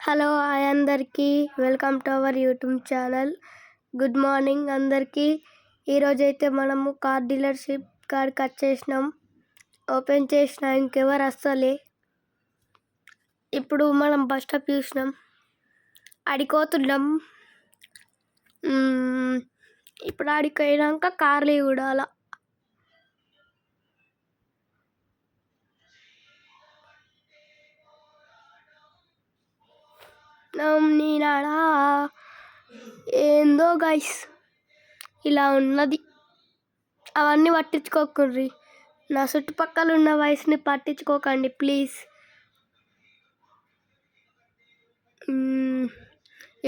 Hello hi అందరికీ welcome to our YouTube channel. Good morning అందరికీ. ఈరోజైతే మనము కార్ డీలర్షిప్ కాడికి వచ్చేసినాం. ఓపెన్ చేసిన ఇంకెవరు వస్తలే. ఇప్పుడు మనం బస్ స్టాప్ చూసినాం, అడిపోతున్నాం. ఇప్పుడు ఆడికి అయినాక కార్లు చూడాల. నీనాడా ఏందో గైస్ ఇలా ఉన్నది. అవన్నీ పట్టించుకోకండి, నా చుట్టుపక్కల ఉన్న వయసుని పట్టించుకోకండి ప్లీజ్.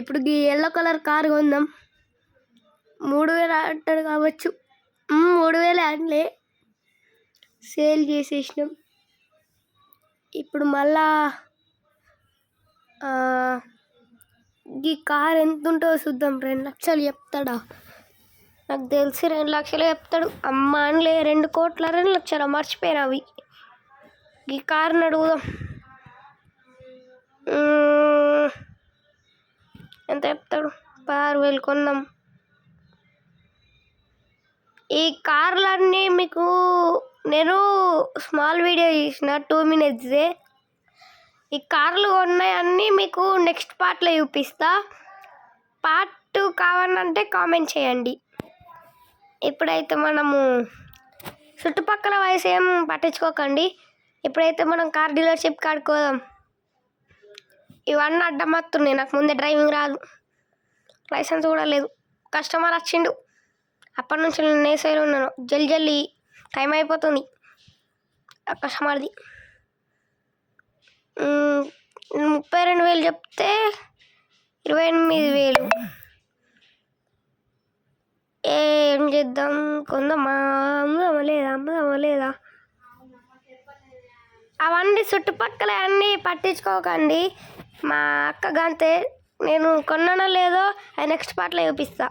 ఇప్పుడు ఈ ఎల్లో కలర్ కార్ కొందాం. 3000 అంటాడు కావచ్చు. 3000 అనలే, సేల్ చేసేసినాం. ఇప్పుడు మళ్ళా ఈ కార్ ఎంత ఉంటుందో చూద్దాం. 2 లక్షలు చెప్తాడా? నాకు తెలిసి 2 లక్షలు చెప్తాడు. అమ్మ అనలే, 2 కోట్ల 2 లక్షలు మర్చిపోయినా అవి. ఈ కార్ని అడుగుదాం. ఎంత చెప్తాడు? 16,000 కొందాం. ఈ కార్లన్నీ మీకు నేను స్మాల్ వీడియో చేసిన 2 minutesదే. ఈ కార్లు ఉన్నాయన్నీ మీకు నెక్స్ట్ పార్ట్లో చూపిస్తా. పార్ట్ 2 కావాలంటే కామెంట్ చేయండి. ఇప్పుడైతే మనము చుట్టుపక్కల వయసు ఏం పట్టించుకోకండి. ఇప్పుడైతే మనం కార్ డీలర్షిప్ కాడుకోదాం. ఇవన్నీ అడ్డమత్తున్నాయి, నాకు ముందే డ్రైవింగ్ రాదు, లైసెన్స్ కూడా లేదు. కస్టమర్ వచ్చిండు, అప్పటి నుంచి నేను నేసైలో ఉన్నాను. జల్దీ టైం అయిపోతుంది. కస్టమర్ది 32,000 చెప్తే 28,000. ఏం చేద్దాం? కొందామా? అమ్ముదామా లేదా? అవన్నీ చుట్టుపక్కల అన్నీ పట్టించుకోకండి. మా అక్క గంతే. నేను కొన్నానో లేదో అది నెక్స్ట్ పార్ట్లో చూపిస్తా.